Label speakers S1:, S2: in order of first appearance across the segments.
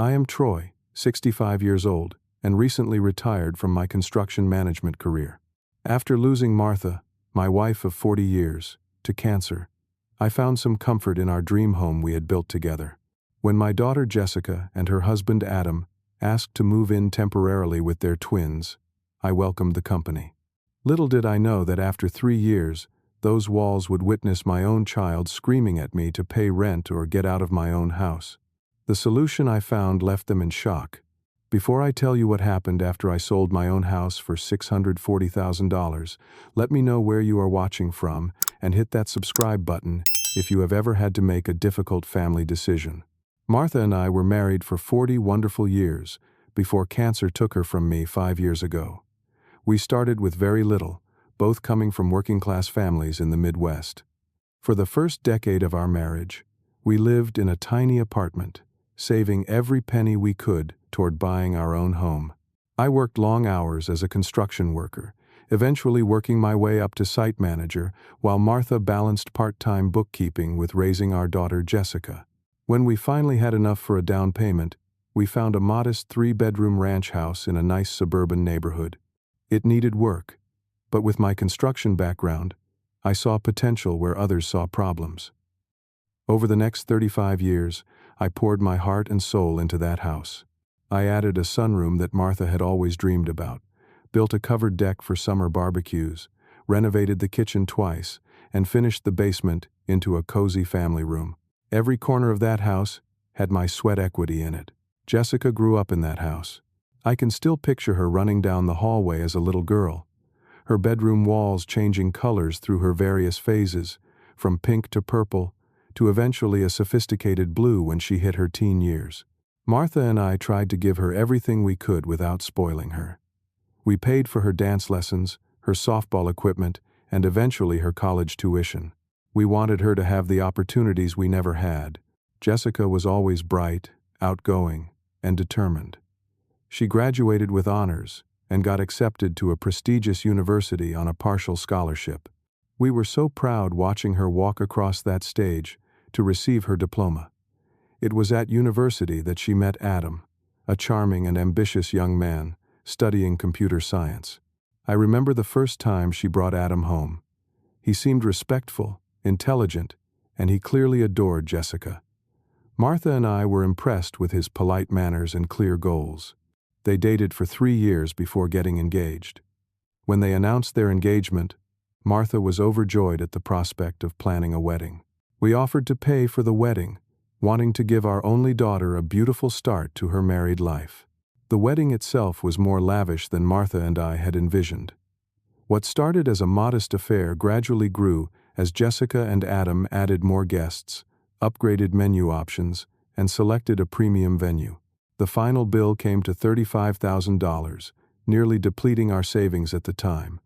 S1: I am Troy, 65 years old, and recently retired from my construction management career. After losing Martha, my wife of 40 years, to cancer, I found some comfort in our dream home we had built together. When my daughter Jessica and her husband Adam asked to move in temporarily with their twins, I welcomed the company. Little did I know that after 3 years, those walls would witness my own child screaming at me to pay rent or get out of my own house. The solution I found left them in shock. Before I tell you what happened after I sold my own house for $640,000, let me know where you are watching from and hit that subscribe button if you have ever had to make a difficult family decision. Martha and I were married for 40 wonderful years before cancer took her from me 5 years ago. We started with very little, both coming from working-class families in the Midwest. For the first decade of our marriage, we lived in a tiny apartment, saving every penny we could toward buying our own home. I worked long hours as a construction worker, eventually working my way up to site manager, while Martha balanced part-time bookkeeping with raising our daughter Jessica. When we finally had enough for a down payment, we found a modest 3-bedroom ranch house in a nice suburban neighborhood. It needed work, but with my construction background, I saw potential where others saw problems. Over the next 35 years, I poured my heart and soul into that house. I added a sunroom that Martha had always dreamed about, built a covered deck for summer barbecues, renovated the kitchen twice, and finished the basement into a cozy family room. Every corner of that house had my sweat equity in it. Jessica grew up in that house. I can still picture her running down the hallway as a little girl, her bedroom walls changing colors through her various phases, from pink to purple, to eventually a sophisticated blue when she hit her teen years. Martha and I tried to give her everything we could without spoiling her. We paid for her dance lessons, her softball equipment, and eventually her college tuition. We wanted her to have the opportunities we never had. Jessica was always bright, outgoing, and determined. She graduated with honors and got accepted to a prestigious university on a partial scholarship. We were so proud watching her walk across that stage to receive her diploma. It was at university that she met Adam, a charming and ambitious young man studying computer science. I remember the first time she brought Adam home. He seemed respectful, intelligent, and he clearly adored Jessica. Martha and I were impressed with his polite manners and clear goals. They dated for 3 years before getting engaged. When they announced their engagement, Martha was overjoyed at the prospect of planning a wedding. We offered to pay for the wedding, wanting to give our only daughter a beautiful start to her married life. The wedding itself was more lavish than Martha and I had envisioned. What started as a modest affair gradually grew as Jessica and Adam added more guests, upgraded menu options, and selected a premium venue. The final bill came to $35,000, nearly depleting our savings at the time,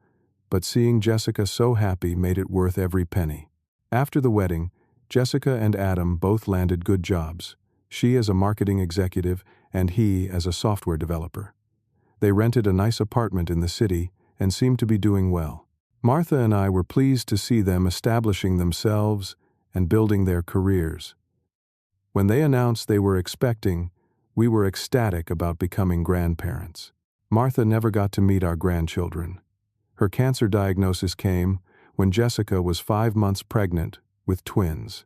S1: but seeing Jessica so happy made it worth every penny. After the wedding, Jessica and Adam both landed good jobs, she as a marketing executive and he as a software developer. They rented a nice apartment in the city and seemed to be doing well. Martha and I were pleased to see them establishing themselves and building their careers. When they announced they were expecting, we were ecstatic about becoming grandparents. Martha never got to meet our grandchildren. Her cancer diagnosis came when Jessica was 5 months pregnant with twins.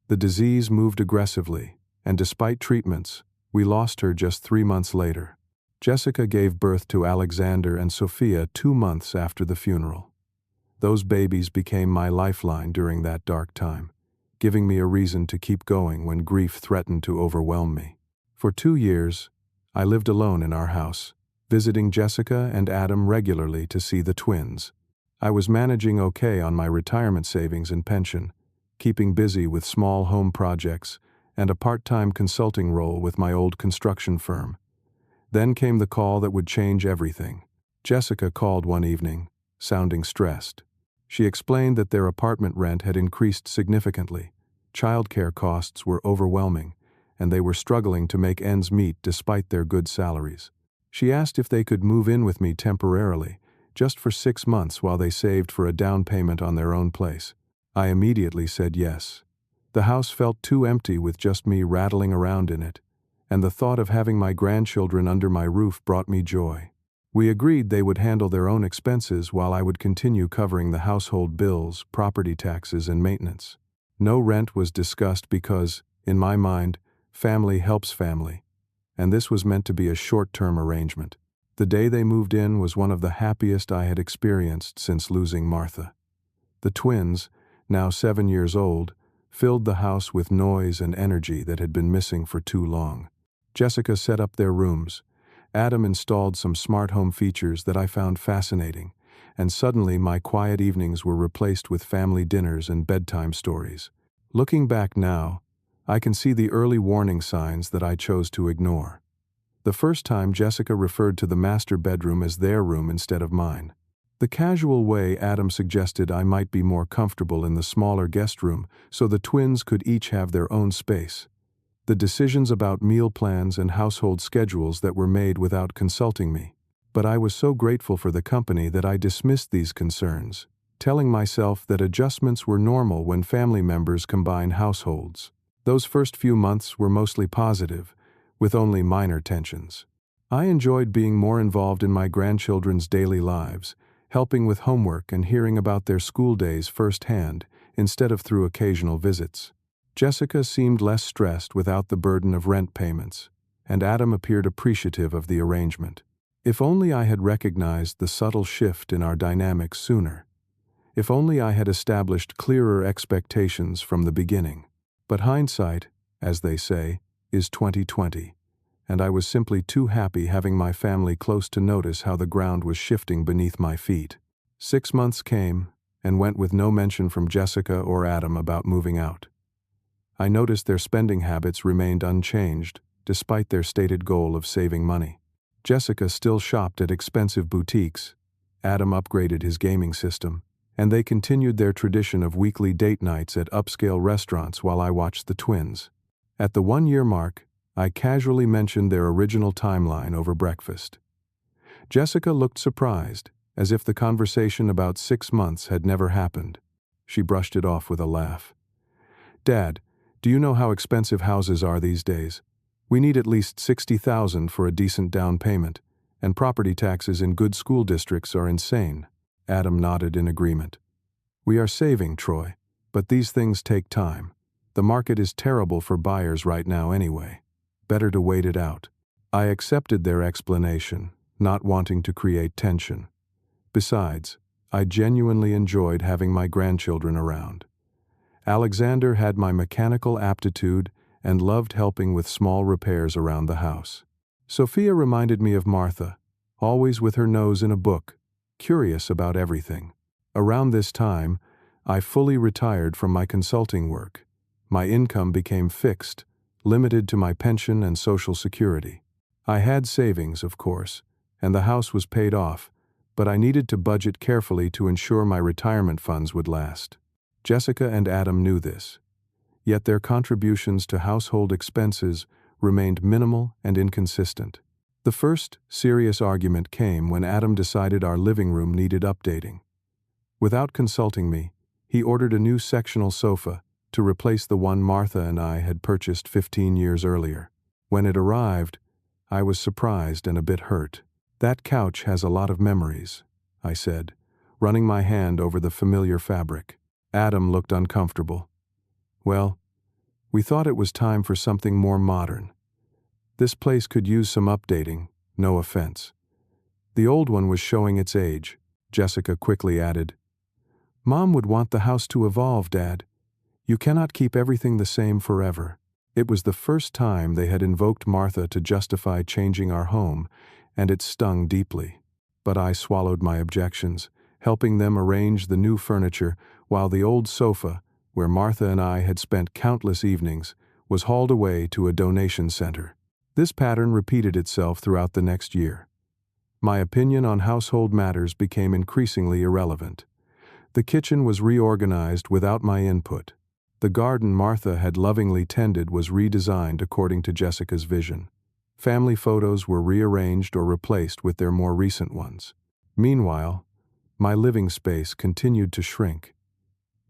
S1: The disease moved aggressively, and despite treatments, we lost her just 3 months later. Jessica gave birth to Alexander and Sophia 2 months after the funeral. Those babies became my lifeline during that dark time, giving me a reason to keep going when grief threatened to overwhelm me. For 2 years, I lived alone in our house, visiting Jessica and Adam regularly to see the twins. I was managing okay on my retirement savings and pension, keeping busy with small home projects and a part-time consulting role with my old construction firm. Then came the call that would change everything. Jessica called one evening, sounding stressed. She explained that their apartment rent had increased significantly, childcare costs were overwhelming, and they were struggling to make ends meet despite their good salaries. She asked if they could move in with me temporarily, just for 6 months while they saved for a down payment on their own place. I immediately said yes. The house felt too empty with just me rattling around in it, and the thought of having my grandchildren under my roof brought me joy. We agreed they would handle their own expenses while I would continue covering the household bills, property taxes, and maintenance. No rent was discussed because, in my mind, family helps family, and this was meant to be a short-term arrangement. The day they moved in was one of the happiest I had experienced since losing Martha. The twins, now 7 years old, filled the house with noise and energy that had been missing for too long. Jessica set up their rooms. Adam installed some smart home features that I found fascinating, and suddenly my quiet evenings were replaced with family dinners and bedtime stories. Looking back now, I can see the early warning signs that I chose to ignore. The first time Jessica referred to the master bedroom as their room instead of mine. The casual way Adam suggested I might be more comfortable in the smaller guest room so the twins could each have their own space. The decisions about meal plans and household schedules that were made without consulting me. But I was so grateful for the company that I dismissed these concerns, telling myself that adjustments were normal when family members combine households. Those first few months were mostly positive, with only minor tensions. I enjoyed being more involved in my grandchildren's daily lives, helping with homework and hearing about their school days firsthand, instead of through occasional visits. Jessica seemed less stressed without the burden of rent payments, and Adam appeared appreciative of the arrangement. If only I had recognized the subtle shift in our dynamics sooner. If only I had established clearer expectations from the beginning. But hindsight, as they say, is 20/20, and I was simply too happy having my family close to notice how the ground was shifting beneath my feet. 6 months came and went with no mention from Jessica or Adam about moving out. I noticed their spending habits remained unchanged, despite their stated goal of saving money. Jessica still shopped at expensive boutiques, Adam upgraded his gaming system, and they continued their tradition of weekly date nights at upscale restaurants while I watched the twins. At the 1-year mark, I casually mentioned their original timeline over breakfast. Jessica looked surprised, as if the conversation about 6 months had never happened. She brushed it off with a laugh. "Dad, do you know how expensive houses are these days? We need at least $60,000 for a decent down payment, and property taxes in good school districts are insane." Adam nodded in agreement. "We are saving, Troy, but these things take time. The market is terrible for buyers right now anyway. Better to wait it out." I accepted their explanation, not wanting to create tension. Besides, I genuinely enjoyed having my grandchildren around. Alexander had my mechanical aptitude and loved helping with small repairs around the house. Sophia reminded me of Martha, always with her nose in a book, curious about everything. Around this time, I fully retired from my consulting work. My income became fixed, limited to my pension and Social Security. I had savings, of course, and the house was paid off, but I needed to budget carefully to ensure my retirement funds would last. Jessica and Adam knew this, yet their contributions to household expenses remained minimal and inconsistent. The first serious argument came when Adam decided our living room needed updating. Without consulting me, he ordered a new sectional sofa to replace the one Martha and I had purchased 15 years earlier. When it arrived, I was surprised and a bit hurt. "That couch has a lot of memories," I said, running my hand over the familiar fabric. Adam looked uncomfortable. "Well, we thought it was time for something more modern. This place could use some updating, no offense." "The old one was showing its age," Jessica quickly added. "Mom would want the house to evolve, Dad. You cannot keep everything the same forever." It was the first time they had invoked Martha to justify changing our home, and it stung deeply. But I swallowed my objections, helping them arrange the new furniture while the old sofa, where Martha and I had spent countless evenings, was hauled away to a donation center. This pattern repeated itself throughout the next year. My opinion on household matters became increasingly irrelevant. The kitchen was reorganized without my input. The garden Martha had lovingly tended was redesigned according to Jessica's vision. Family photos were rearranged or replaced with their more recent ones. Meanwhile, my living space continued to shrink.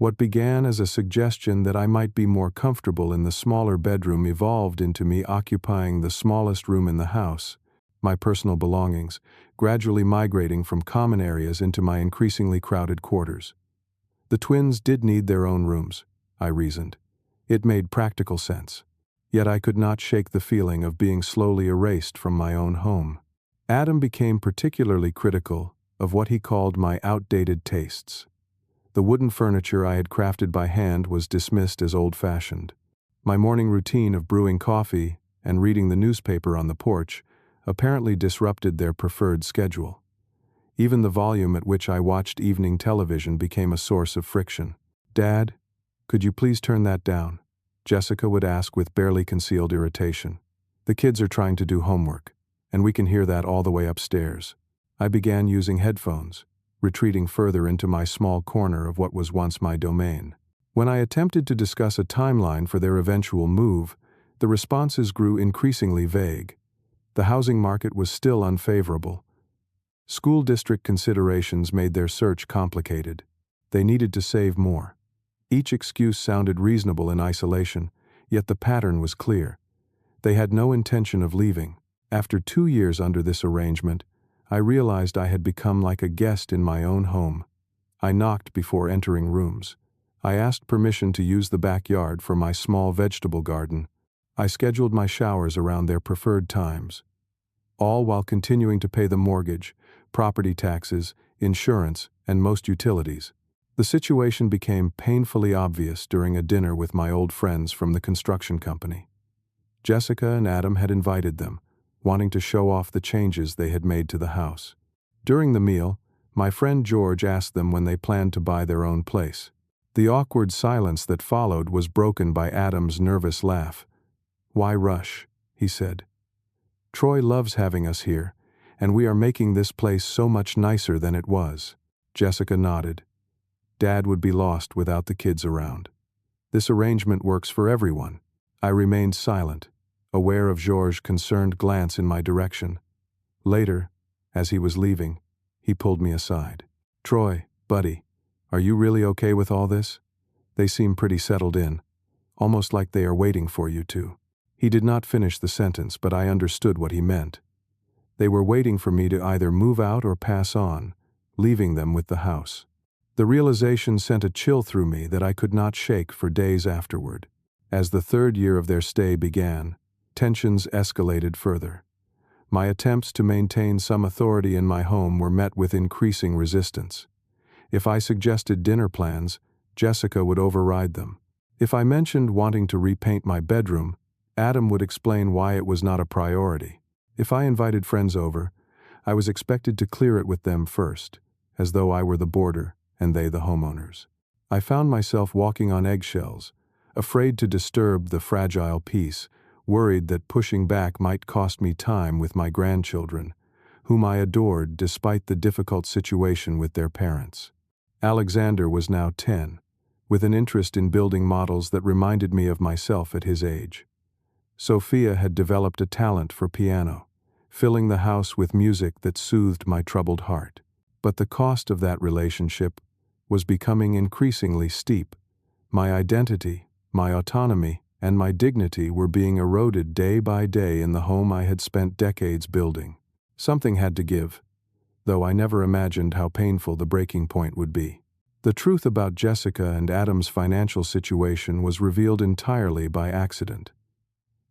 S1: What began as a suggestion that I might be more comfortable in the smaller bedroom evolved into me occupying the smallest room in the house, my personal belongings, gradually migrating from common areas into my increasingly crowded quarters. The twins did need their own rooms, I reasoned. It made practical sense. Yet I could not shake the feeling of being slowly erased from my own home. Adam became particularly critical of what he called my outdated tastes. The wooden furniture I had crafted by hand was dismissed as old-fashioned. My morning routine of brewing coffee and reading the newspaper on the porch apparently disrupted their preferred schedule. Even the volume at which I watched evening television became a source of friction. "Dad, could you please turn that down?" Jessica would ask with barely concealed irritation. "The kids are trying to do homework, and we can hear that all the way upstairs." I began using headphones, retreating further into my small corner of what was once my domain. When I attempted to discuss a timeline for their eventual move, the responses grew increasingly vague. The housing market was still unfavorable. School district considerations made their search complicated. They needed to save more. Each excuse sounded reasonable in isolation, yet the pattern was clear. They had no intention of leaving. After 2 years under this arrangement, I realized I had become like a guest in my own home. I knocked before entering rooms. I asked permission to use the backyard for my small vegetable garden. I scheduled my showers around their preferred times, all while continuing to pay the mortgage, property taxes, insurance, and most utilities. The situation became painfully obvious during a dinner with my old friends from the construction company. Jessica and Adam had invited them, wanting to show off the changes they had made to the house. During the meal, my friend George asked them when they planned to buy their own place. The awkward silence that followed was broken by Adam's nervous laugh. "Why rush?" he said. "Troy loves having us here, and we are making this place so much nicer than it was." Jessica nodded. "Dad would be lost without the kids around. This arrangement works for everyone." I remained silent, aware of George's concerned glance in my direction. Later, as he was leaving, he pulled me aside. "Troy, buddy, are you really okay with all this? They seem pretty settled in, almost like they are waiting for you to." He did not finish the sentence, but I understood what he meant. They were waiting for me to either move out or pass on, leaving them with the house. The realization sent a chill through me that I could not shake for days afterward. As the 3rd year of their stay began, tensions escalated further. My attempts to maintain some authority in my home were met with increasing resistance. If I suggested dinner plans, Jessica would override them. If I mentioned wanting to repaint my bedroom, Adam would explain why it was not a priority. If I invited friends over, I was expected to clear it with them first, as though I were the boarder and they the homeowners. I found myself walking on eggshells, afraid to disturb the fragile peace, worried that pushing back might cost me time with my grandchildren, whom I adored despite the difficult situation with their parents. Alexander was now 10, with an interest in building models that reminded me of myself at his age. Sophia had developed a talent for piano, filling the house with music that soothed my troubled heart. But the cost of that relationship was becoming increasingly steep. My identity, my autonomy, and my dignity were being eroded day by day in the home I had spent decades building. Something had to give, though I never imagined how painful the breaking point would be. The truth about Jessica and Adam's financial situation was revealed entirely by accident.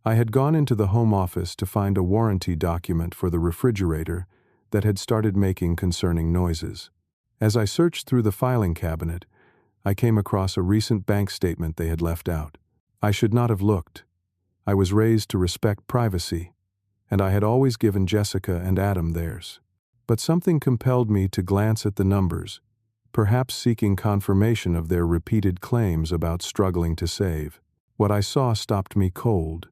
S1: I had gone into the home office to find a warranty document for the refrigerator that had started making concerning noises. As I searched through the filing cabinet, I came across a recent bank statement they had left out. I should not have looked. I was raised to respect privacy, and I had always given Jessica and Adam theirs. But something compelled me to glance at the numbers, perhaps seeking confirmation of their repeated claims about struggling to save. What I saw stopped me cold.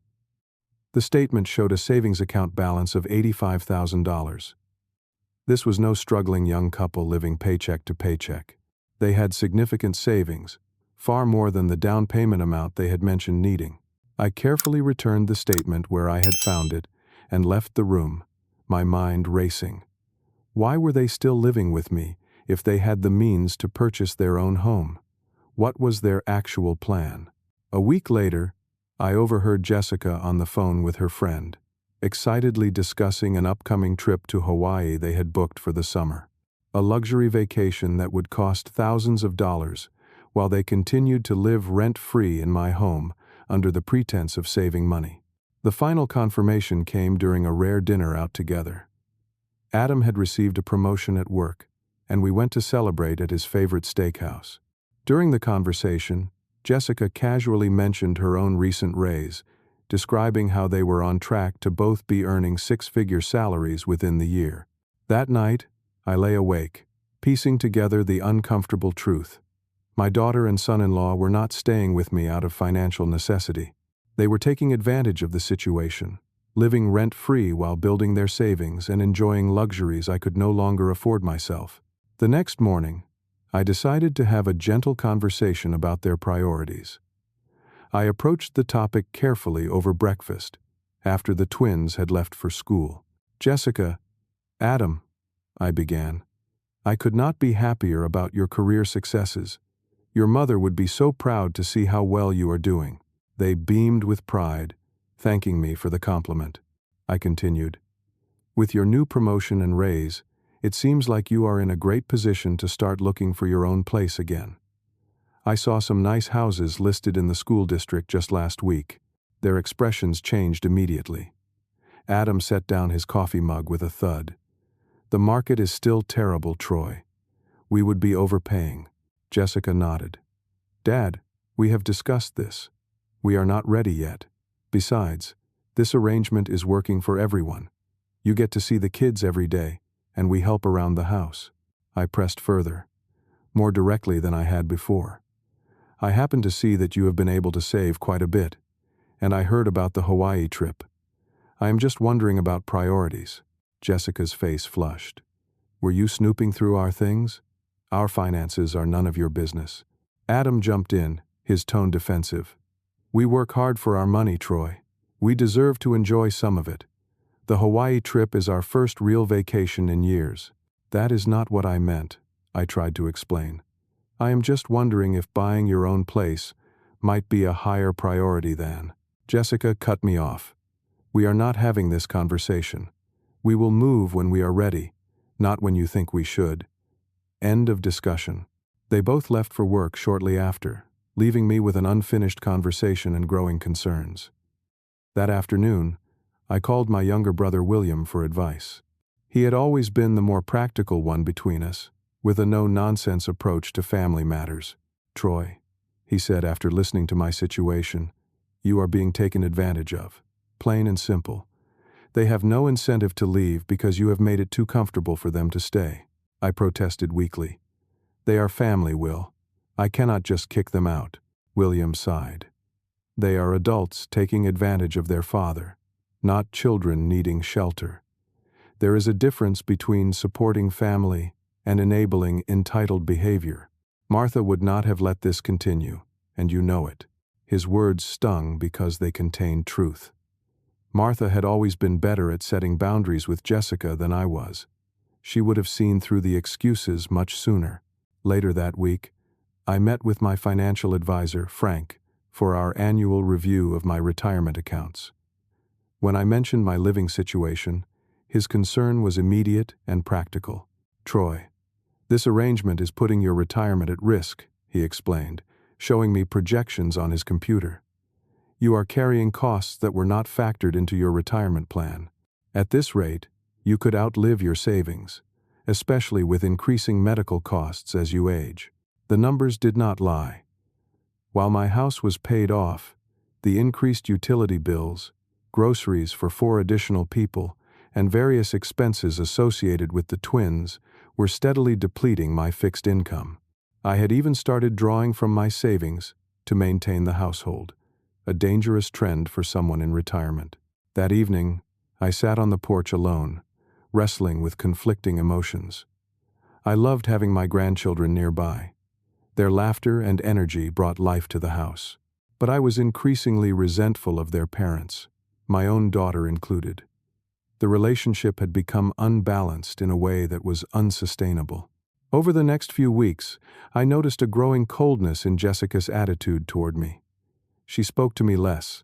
S1: The statement showed a savings account balance of $85,000. This was no struggling young couple living paycheck to paycheck. They had significant savings, far more than the down payment amount they had mentioned needing. I carefully returned the statement where I had found it and left the room, my mind racing. Why were they still living with me if they had the means to purchase their own home? What was their actual plan? A week later, I overheard Jessica on the phone with her friend, excitedly discussing an upcoming trip to Hawaii they had booked for the summer. A luxury vacation that would cost thousands of dollars, while they continued to live rent-free in my home under the pretense of saving money. The final confirmation came during a rare dinner out together. Adam had received a promotion at work, and we went to celebrate at his favorite steakhouse. During the conversation, Jessica casually mentioned her own recent raise, describing how they were on track to both be earning six-figure salaries within the year. That night, I lay awake, piecing together the uncomfortable truth. My daughter and son-in-law were not staying with me out of financial necessity. They were taking advantage of the situation, living rent-free while building their savings and enjoying luxuries I could no longer afford myself. The next morning, I decided to have a gentle conversation about their priorities. I approached the topic carefully over breakfast, after the twins had left for school. "Jessica, Adam," I began, "I could not be happier about your career successes. Your mother would be so proud to see how well you are doing." They beamed with pride, thanking me for the compliment. I continued, "With your new promotion and raise, it seems like you are in a great position to start looking for your own place again. I saw some nice houses listed in the school district just last week." Their expressions changed immediately. Adam set down his coffee mug with a thud. "The market is still terrible, Troy. We would be overpaying." Jessica nodded. "Dad, we have discussed this. We are not ready yet. Besides, this arrangement is working for everyone. You get to see the kids every day, and we help around the house." I pressed further, more directly than I had before. "I happen to see that you have been able to save quite a bit, and I heard about the Hawaii trip. I am just wondering about priorities." Jessica's face flushed. "Were you snooping through our things? Our finances are none of your business." Adam jumped in, his tone defensive. "We work hard for our money, Troy. We deserve to enjoy some of it. The Hawaii trip is our first real vacation in years." "That is not what I meant," I tried to explain. "I am just wondering if buying your own place might be a higher priority than." Jessica cut me off. "We are not having this conversation. We will move when we are ready, not when you think we should." End of discussion. They both left for work shortly after, leaving me with an unfinished conversation and growing concerns. That afternoon, I called my younger brother William for advice. He had always been the more practical one between us, with a no-nonsense approach to family matters. "Troy," he said after listening to my situation, "you are being taken advantage of. Plain and simple. They have no incentive to leave because you have made it too comfortable for them to stay." I protested weakly. "They are family, Will. I cannot just kick them out." William sighed. "They are adults taking advantage of their father, not children needing shelter. There is a difference between supporting family and enabling entitled behavior. Martha would not have let this continue, and you know it." His words stung because they contained truth. Martha had always been better at setting boundaries with Jessica than I was. She would have seen through the excuses much sooner. Later that week, I met with my financial advisor, Frank, for our annual review of my retirement accounts. When I mentioned my living situation, his concern was immediate and practical. "Troy, this arrangement is putting your retirement at risk," he explained, showing me projections on his computer. "You are carrying costs that were not factored into your retirement plan. At this rate, you could outlive your savings, especially with increasing medical costs as you age." The numbers did not lie. While my house was paid off, the increased utility bills, groceries for 4 additional people, and various expenses associated with the twins were steadily depleting my fixed income. I had even started drawing from my savings to maintain the household, a dangerous trend for someone in retirement. That evening, I sat on the porch alone, wrestling with conflicting emotions. I loved having my grandchildren nearby. Their laughter and energy brought life to the house. But I was increasingly resentful of their parents, my own daughter included. The relationship had become unbalanced in a way that was unsustainable. Over the next few weeks, I noticed a growing coldness in Jessica's attitude toward me. She spoke to me less,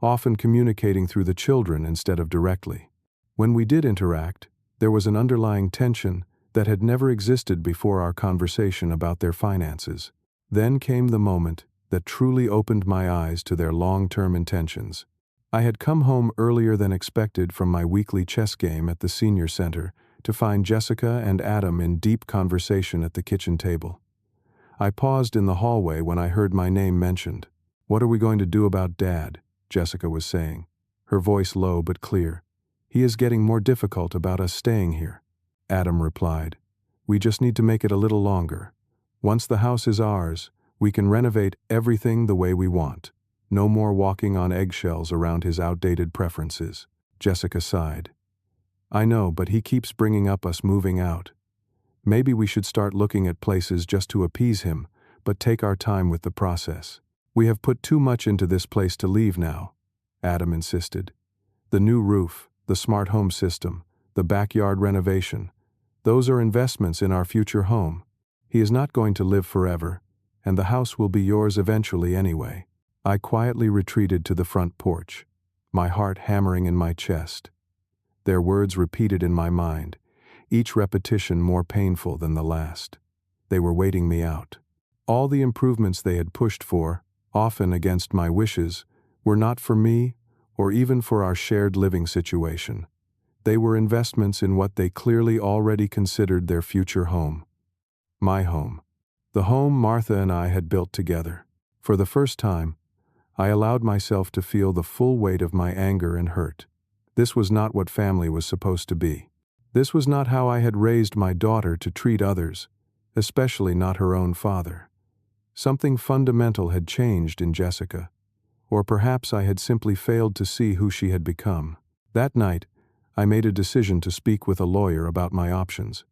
S1: often communicating through the children instead of directly. When we did interact, there was an underlying tension that had never existed before our conversation about their finances. Then came the moment that truly opened my eyes to their long-term intentions. I had come home earlier than expected from my weekly chess game at the senior center to find Jessica and Adam in deep conversation at the kitchen table. I paused in the hallway when I heard my name mentioned. "What are we going to do about Dad?" Jessica was saying, her voice low but clear. "He is getting more difficult about us staying here." Adam replied, "We just need to make it a little longer. Once the house is ours, we can renovate everything the way we want. No more walking on eggshells around his outdated preferences." Jessica sighed. "I know, but he keeps bringing up us moving out. Maybe we should start looking at places just to appease him, but take our time with the process. We have put too much into this place to leave now," Adam insisted. "The new roof, the smart home system, the backyard renovation, those are investments in our future home. He is not going to live forever, and the house will be yours eventually anyway." I quietly retreated to the front porch, my heart hammering in my chest. Their words repeated in my mind, each repetition more painful than the last. They were waiting me out. All the improvements they had pushed for, often against my wishes, were not for me or even for our shared living situation. They were investments in what they clearly already considered their future home. My home. The home Martha and I had built together. For the first time, I allowed myself to feel the full weight of my anger and hurt. This was not what family was supposed to be. This was not how I had raised my daughter to treat others, especially not her own father. Something fundamental had changed in Jessica, or perhaps I had simply failed to see who she had become. That night, I made a decision to speak with a lawyer about my options.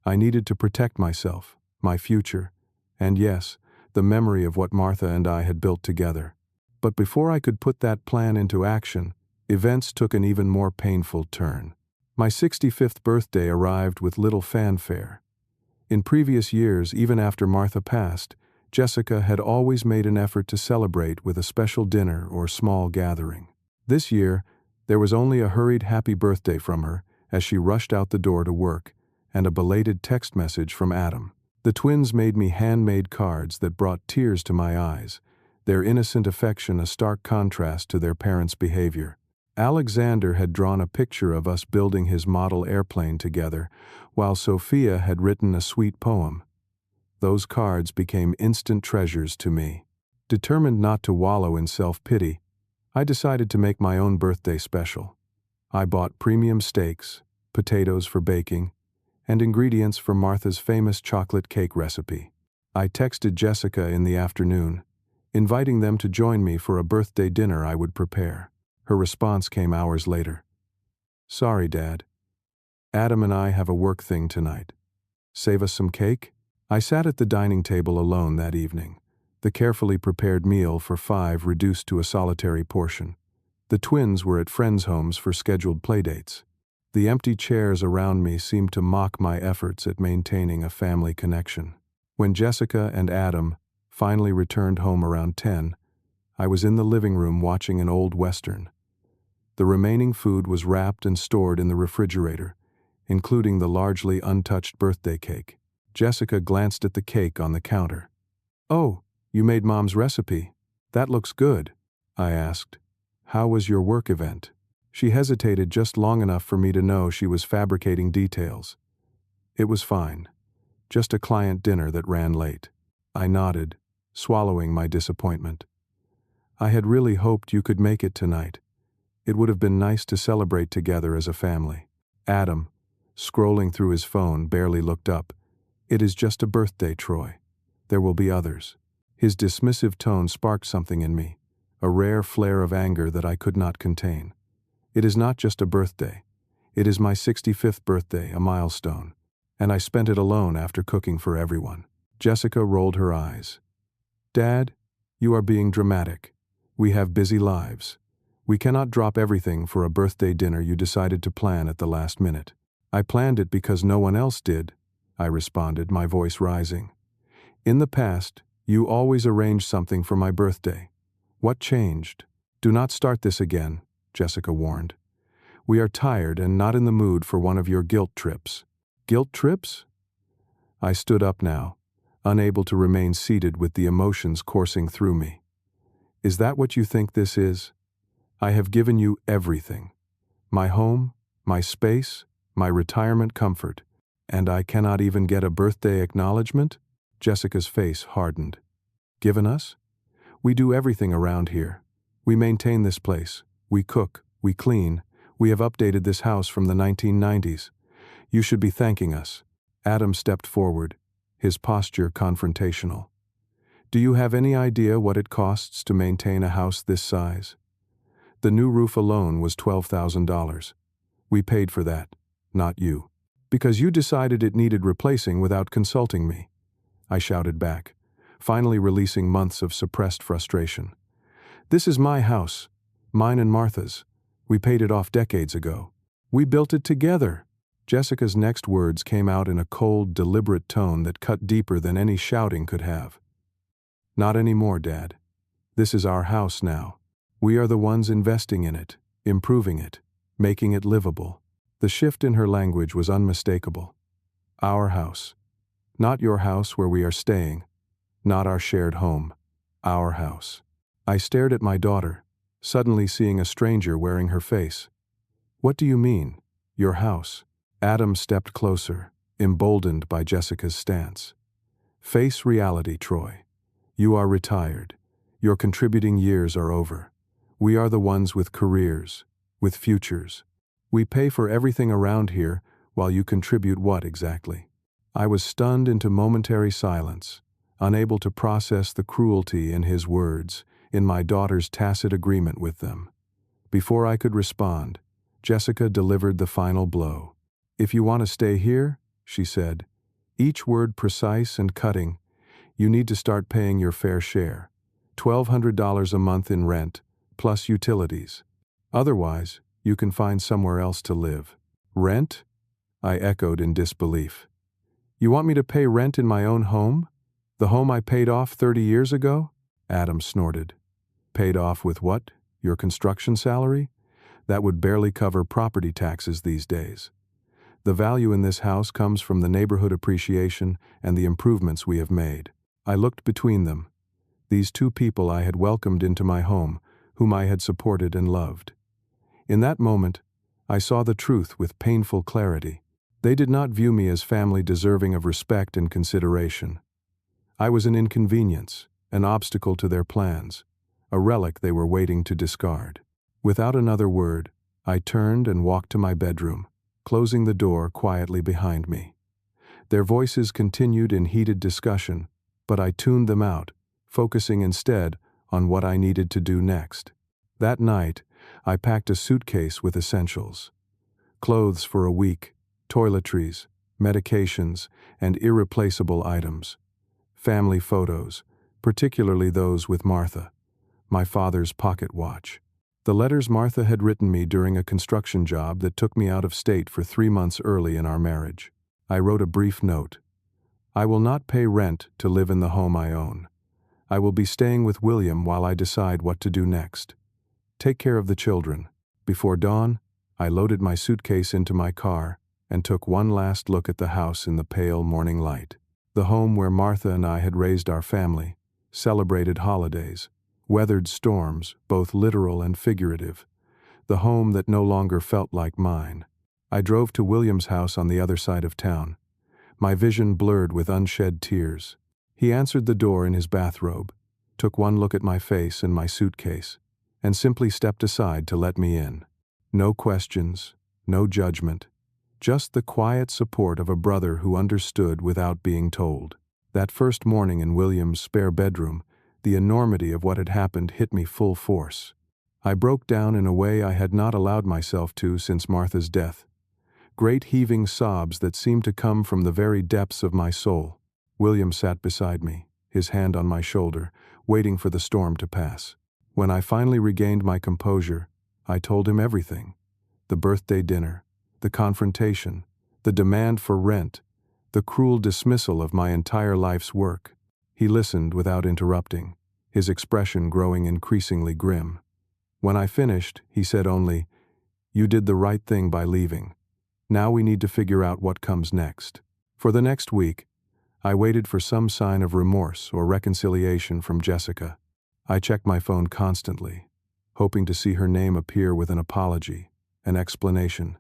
S1: I needed to protect myself, my future, and yes, the memory of what Martha and I had built together. But before I could put that plan into action, events took an even more painful turn. My 65th birthday arrived with little fanfare. In previous years, even after Martha passed, Jessica had always made an effort to celebrate with a special dinner or small gathering. This year, there was only a hurried happy birthday from her as she rushed out the door to work, and a belated text message from Adam. The twins made me handmade cards that brought tears to my eyes, their innocent affection a stark contrast to their parents' behavior. Alexander had drawn a picture of us building his model airplane together, while Sophia had written a sweet poem. Those cards became instant treasures to me. Determined not to wallow in self-pity, I decided to make my own birthday special. I bought premium steaks, potatoes for baking, and ingredients for Martha's famous chocolate cake recipe. I texted Jessica in the afternoon, inviting them to join me for a birthday dinner I would prepare. Her response came hours later. "Sorry, Dad. Adam and I have a work thing tonight. Save us some cake?" I sat at the dining table alone that evening, the carefully prepared meal for 5 reduced to a solitary portion. The twins were at friends' homes for scheduled playdates. The empty chairs around me seemed to mock my efforts at maintaining a family connection. When Jessica and Adam finally returned home around 10, I was in the living room watching an old Western. The remaining food was wrapped and stored in the refrigerator, including the largely untouched birthday cake. Jessica glanced at the cake on the counter. "Oh, you made Mom's recipe. That looks good," I asked. "How was your work event?" She hesitated just long enough for me to know she was fabricating details. "It was fine. Just a client dinner that ran late." I nodded, swallowing my disappointment. "I had really hoped you could make it tonight. It would have been nice to celebrate together as a family." Adam, scrolling through his phone, barely looked up. "It is just a birthday, Troy. There will be others." His dismissive tone sparked something in me, a rare flare of anger that I could not contain. "It is not just a birthday. It is my 65th birthday, a milestone. And I spent it alone after cooking for everyone." Jessica rolled her eyes. "Dad, you are being dramatic. We have busy lives. We cannot drop everything for a birthday dinner you decided to plan at the last minute." "I planned it because no one else did. I responded, my voice rising. In the past, you always arranged something for my birthday. What changed? Do not start this again, Jessica warned. We are tired and not in the mood for one of your guilt trips. Guilt trips? I stood up now, unable to remain seated with the emotions coursing through me. Is that what you think this is? I have given you everything. My home, my space, my retirement comfort, and I cannot even get a birthday acknowledgement? Jessica's face hardened. Given us? We do everything around here. We maintain this place. We cook. We clean. We have updated this house from the 1990s. You should be thanking us. Adam stepped forward, his posture confrontational. Do you have any idea what it costs to maintain a house this size? The new roof alone was $12,000. We paid for that, not you. Because you decided it needed replacing without consulting me. I shouted back, finally releasing months of suppressed frustration. This is my house, mine and Martha's. We paid it off decades ago. We built it together. Jessica's next words came out in a cold, deliberate tone that cut deeper than any shouting could have. Not anymore, Dad. This is our house now. We are the ones investing in it, improving it, making it livable. The shift in her language was unmistakable. Our house. Not your house where we are staying. Not our shared home. Our house. I stared at my daughter, suddenly seeing a stranger wearing her face. What do you mean, your house? Adam stepped closer, emboldened by Jessica's stance. Face reality, Troy. You are retired. Your contributing years are over. We are the ones with careers, with futures. We pay for everything around here while you contribute what exactly? I was stunned into momentary silence, unable to process the cruelty in his words, in my daughter's tacit agreement with them. Before I could respond, Jessica delivered the final blow. If you want to stay here, she said, each word precise and cutting, you need to start paying your fair share. $1,200 a month in rent, plus utilities. Otherwise, you can find somewhere else to live. Rent? I echoed in disbelief. You want me to pay rent in my own home? The home I paid off 30 years ago? Adam snorted. Paid off with what? Your construction salary? That would barely cover property taxes these days. The value in this house comes from the neighborhood appreciation and the improvements we have made. I looked between them. These two people I had welcomed into my home, whom I had supported and loved. In that moment, I saw the truth with painful clarity. They did not view me as family deserving of respect and consideration. I was an inconvenience, an obstacle to their plans, a relic they were waiting to discard. Without another word, I turned and walked to my bedroom, closing the door quietly behind me. Their voices continued in heated discussion, but I tuned them out, focusing instead on what I needed to do next. That night, I packed a suitcase with essentials. Clothes for a week, toiletries, medications, and irreplaceable items. Family photos, particularly those with Martha. My father's pocket watch. The letters Martha had written me during a construction job that took me out of state for 3 months early in our marriage. I wrote a brief note. I will not pay rent to live in the home I own. I will be staying with William while I decide what to do next. Take care of the children. Before dawn, I loaded my suitcase into my car and took one last look at the house in the pale morning light. The home where Martha and I had raised our family, celebrated holidays, weathered storms, both literal and figurative. The home that no longer felt like mine. I drove to William's house on the other side of town, my vision blurred with unshed tears. He answered the door in his bathrobe, took one look at my face and my suitcase, and simply stepped aside to let me in. No questions, no judgment, just the quiet support of a brother who understood without being told. That first morning in William's spare bedroom, the enormity of what had happened hit me full force. I broke down in a way I had not allowed myself to since Martha's death. Great heaving sobs that seemed to come from the very depths of my soul. William sat beside me, his hand on my shoulder, waiting for the storm to pass. When I finally regained my composure, I told him everything. The birthday dinner, the confrontation, the demand for rent, the cruel dismissal of my entire life's work. He listened without interrupting, his expression growing increasingly grim. When I finished, he said only, "You did the right thing by leaving. Now we need to figure out what comes next." For the next week, I waited for some sign of remorse or reconciliation from Jessica. I checked my phone constantly, hoping to see her name appear with an apology, an explanation,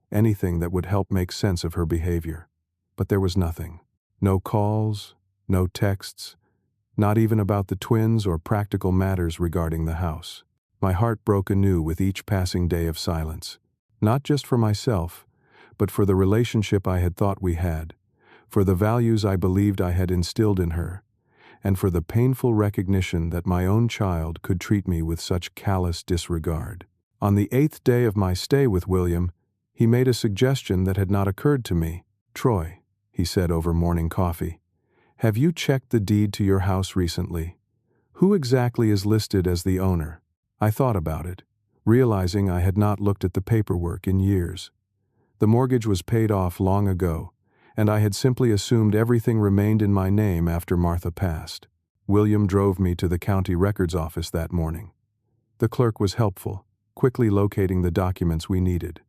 S1: anything that would help make sense of her behavior. But there was nothing. No calls, no texts, not even about the twins or practical matters regarding the house. My heart broke anew with each passing day of silence, not just for myself, but for the relationship I had thought we had, for the values I believed I had instilled in her, and for the painful recognition that my own child could treat me with such callous disregard. On the 8th day of my stay with William, he made a suggestion that had not occurred to me. "Troy," he said over morning coffee, "have you checked the deed to your house recently? Who exactly is listed as the owner?" I thought about it, realizing I had not looked at the paperwork in years. The mortgage was paid off long ago, and I had simply assumed everything remained in my name after Martha passed. William drove me to the county records office that morning. The clerk was helpful, quickly locating the documents we needed.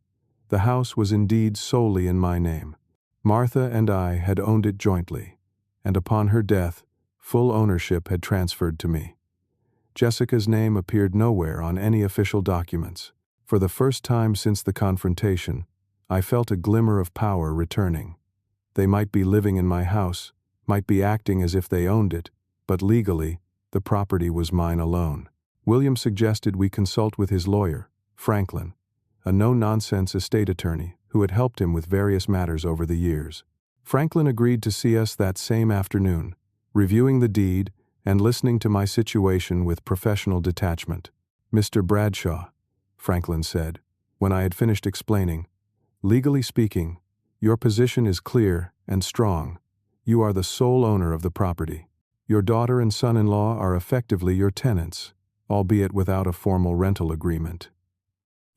S1: The house was indeed solely in my name. Martha and I had owned it jointly, and upon her death, full ownership had transferred to me. Jessica's name appeared nowhere on any official documents. For the first time since the confrontation, I felt a glimmer of power returning. They might be living in my house, might be acting as if they owned it, but legally, the property was mine alone. William suggested we consult with his lawyer, Franklin, a no-nonsense estate attorney who had helped him with various matters over the years. Franklin agreed to see us that same afternoon, reviewing the deed and listening to my situation with professional detachment. "Mr. Bradshaw," Franklin said, when I had finished explaining, "legally speaking, your position is clear and strong. You are the sole owner of the property. Your daughter and son-in-law are effectively your tenants, albeit without a formal rental agreement.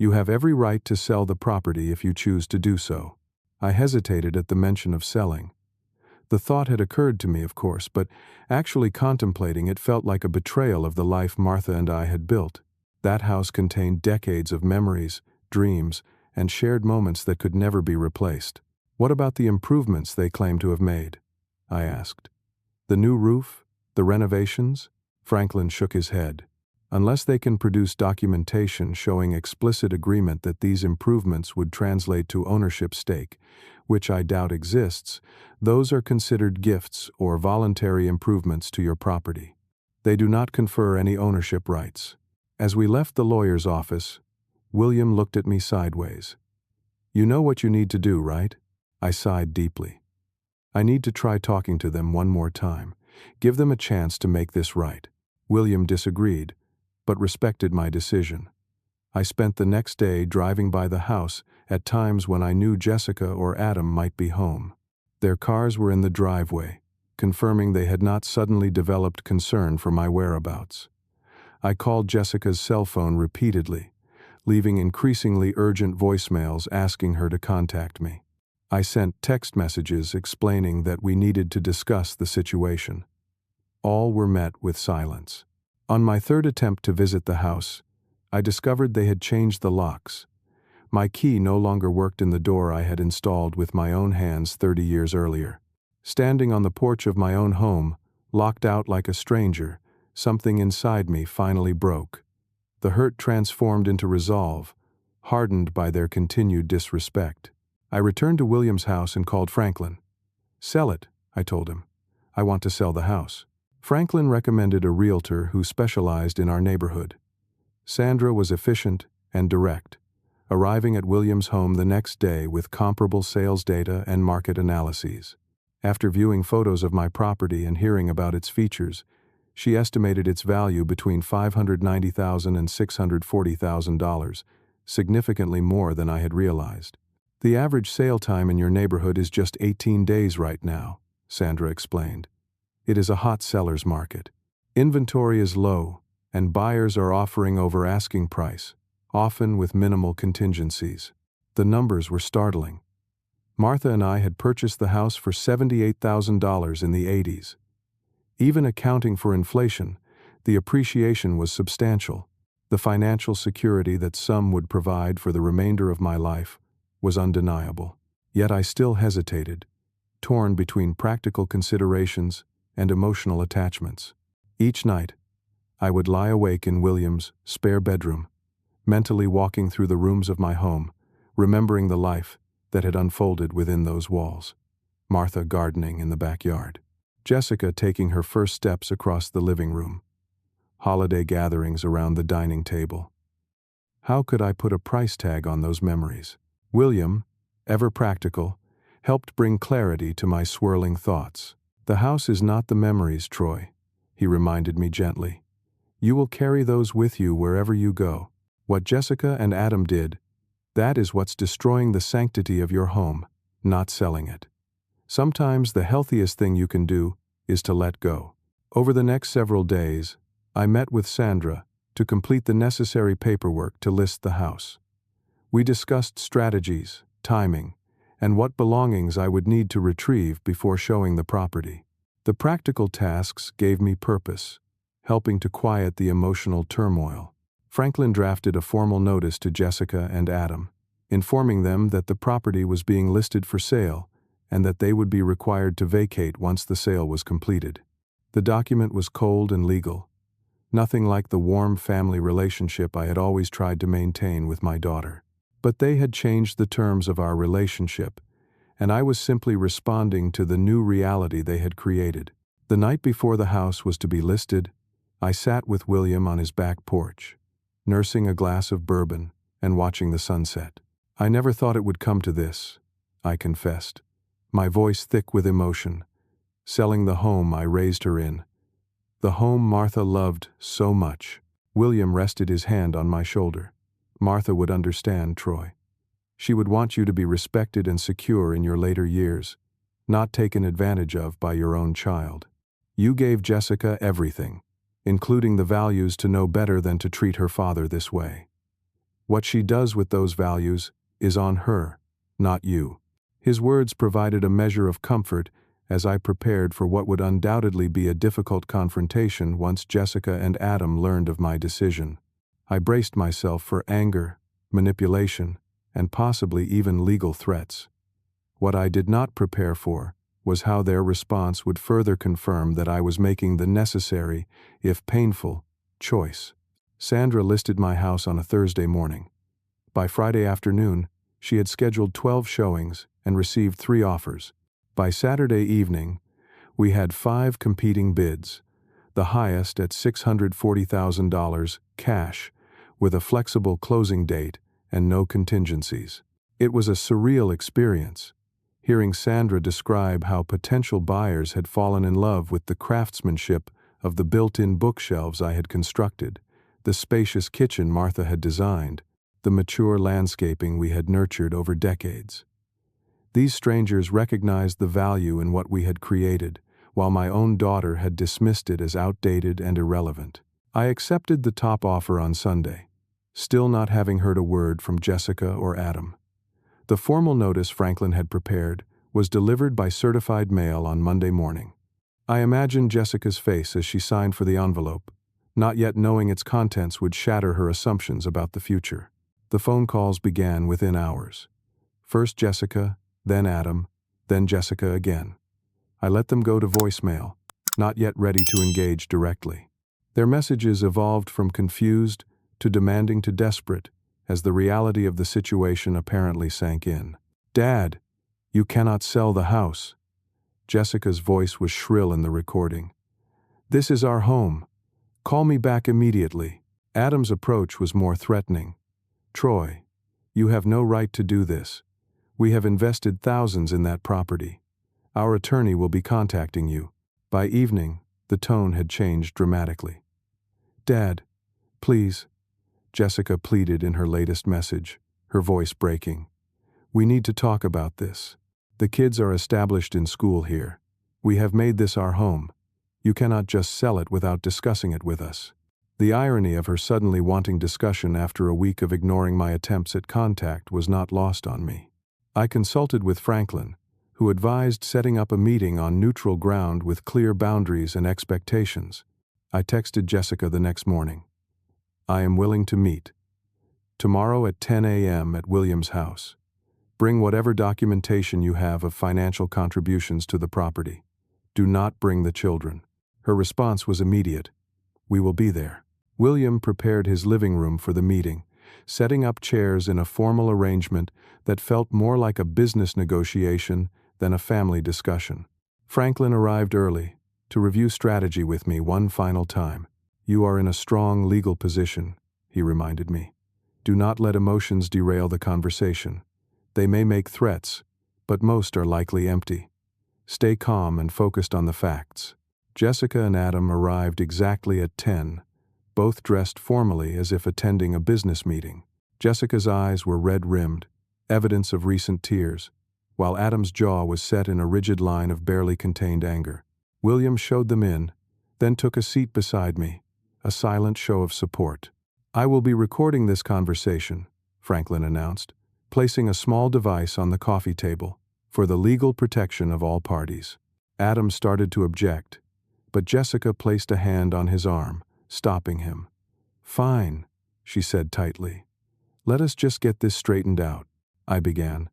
S1: You have every right to sell the property if you choose to do so." I hesitated at the mention of selling. The thought had occurred to me, of course, but actually contemplating it felt like a betrayal of the life Martha and I had built. That house contained decades of memories, dreams, and shared moments that could never be replaced. "What about the improvements they claim to have made?" I asked. "The new roof? The renovations?" Franklin shook his head. "Unless they can produce documentation showing explicit agreement that these improvements would translate to ownership stake, which I doubt exists, those are considered gifts or voluntary improvements to your property. They do not confer any ownership rights." As we left the lawyer's office, William looked at me sideways. "You know what you need to do, right?" I sighed deeply. "I need to try talking to them one more time. Give them a chance to make this right." William disagreed, but respected my decision. I spent the next day driving by the house at times when I knew Jessica or Adam might be home. Their cars were in the driveway, confirming they had not suddenly developed concern for my whereabouts. I called Jessica's cell phone repeatedly, leaving increasingly urgent voicemails asking her to contact me. I sent text messages explaining that we needed to discuss the situation. All were met with silence. On my third attempt to visit the house, I discovered they had changed the locks. My key no longer worked in the door I had installed with my own hands 30 years earlier. Standing on the porch of my own home, locked out like a stranger, something inside me finally broke. The hurt transformed into resolve, hardened by their continued disrespect. I returned to William's house and called Franklin. "Sell it," I told him. "I want to sell the house." Franklin recommended a realtor who specialized in our neighborhood. Sandra was efficient and direct, arriving at William's home the next day with comparable sales data and market analyses. After viewing photos of my property and hearing about its features, she estimated its value between $590,000 and $640,000, significantly more than I had realized. "The average sale time in your neighborhood is just 18 days right now," Sandra explained. "It is a hot seller's market. Inventory is low, and buyers are offering over asking price, often with minimal contingencies." The numbers were startling. Martha and I had purchased the house for $78,000 in the 80s. Even accounting for inflation, the appreciation was substantial. The financial security that some would provide for the remainder of my life was undeniable. Yet I still hesitated, torn between practical considerations and emotional attachments. Each night, I would lie awake in William's spare bedroom, mentally walking through the rooms of my home, remembering the life that had unfolded within those walls. Martha gardening in the backyard, Jessica taking her first steps across the living room, holiday gatherings around the dining table. How could I put a price tag on those memories? William, ever practical, helped bring clarity to my swirling thoughts. The house is not the memories, Troy, he reminded me gently. You will carry those with you wherever you go. What Jessica and Adam did, that is what's destroying the sanctity of your home, not selling it. Sometimes the healthiest thing you can do is to let go. Over the next several days, I met with Sandra to complete the necessary paperwork to list the house. We discussed strategies, timing, and what belongings I would need to retrieve before showing the property. The practical tasks gave me purpose, helping to quiet the emotional turmoil. Franklin drafted a formal notice to Jessica and Adam, informing them that the property was being listed for sale and that they would be required to vacate once the sale was completed. The document was cold and legal, nothing like the warm family relationship I had always tried to maintain with my daughter. But they had changed the terms of our relationship, and I was simply responding to the new reality they had created. The night before the house was to be listed, I sat with William on his back porch, nursing a glass of bourbon and watching the sunset. I never thought it would come to this, I confessed, my voice thick with emotion, selling the home I raised her in, the home Martha loved so much. William rested his hand on my shoulder. Martha would understand, Troy. She would want you to be respected and secure in your later years, not taken advantage of by your own child. You gave Jessica everything, including the values to know better than to treat her father this way. What she does with those values is on her, not you. His words provided a measure of comfort as I prepared for what would undoubtedly be a difficult confrontation once Jessica and Adam learned of my decision. I braced myself for anger, manipulation, and possibly even legal threats. What I did not prepare for was how their response would further confirm that I was making the necessary, if painful, choice. Sandra listed my house on a Thursday morning. By Friday afternoon, she had scheduled 12 showings and received 3 offers. By Saturday evening, we had 5 competing bids, the highest at $640,000 cash, with a flexible closing date and no contingencies. It was a surreal experience, hearing Sandra describe how potential buyers had fallen in love with the craftsmanship of the built-in bookshelves I had constructed, the spacious kitchen Martha had designed, the mature landscaping we had nurtured over decades. These strangers recognized the value in what we had created, while my own daughter had dismissed it as outdated and irrelevant. I accepted the top offer on Sunday, still not having heard a word from Jessica or Adam. The formal notice Franklin had prepared was delivered by certified mail on Monday morning. I imagined Jessica's face as she signed for the envelope, not yet knowing its contents would shatter her assumptions about the future. The phone calls began within hours. First Jessica, then Adam, then Jessica again. I let them go to voicemail, not yet ready to engage directly. Their messages evolved from confused to demanding to desperate as the reality of the situation apparently sank in. "Dad, you cannot sell the house." Jessica's voice was shrill in the recording. "This is our home. Call me back immediately." Adam's approach was more threatening. "Troy, you have no right to do this. We have invested thousands in that property. Our attorney will be contacting you." By evening, the tone had changed dramatically. "Dad, please," Jessica pleaded in her latest message, her voice breaking. "We need to talk about this. The kids are established in school here. We have made this our home. You cannot just sell it without discussing it with us." The irony of her suddenly wanting discussion after a week of ignoring my attempts at contact was not lost on me. I consulted with Franklin, who advised setting up a meeting on neutral ground with clear boundaries and expectations. I texted Jessica the next morning. I am willing to meet. Tomorrow at 10 a.m. at William's house. Bring whatever documentation you have of financial contributions to the property. Do not bring the children. Her response was immediate. We will be there. William prepared his living room for the meeting, setting up chairs in a formal arrangement that felt more like a business negotiation than a family discussion. Franklin arrived early to review strategy with me one final time. You are in a strong legal position, he reminded me. Do not let emotions derail the conversation. They may make threats, but most are likely empty. Stay calm and focused on the facts. Jessica and Adam arrived exactly at 10, both dressed formally as if attending a business meeting. Jessica's eyes were red-rimmed, evidence of recent tears, while Adam's jaw was set in a rigid line of barely contained anger. William showed them in, then took a seat beside me, a silent show of support. I will be recording this conversation, Franklin announced, placing a small device on the coffee table, for the legal protection of all parties. Adam started to object, but Jessica placed a hand on his arm, stopping him. Fine, she said tightly. Let us just get this straightened out, I began.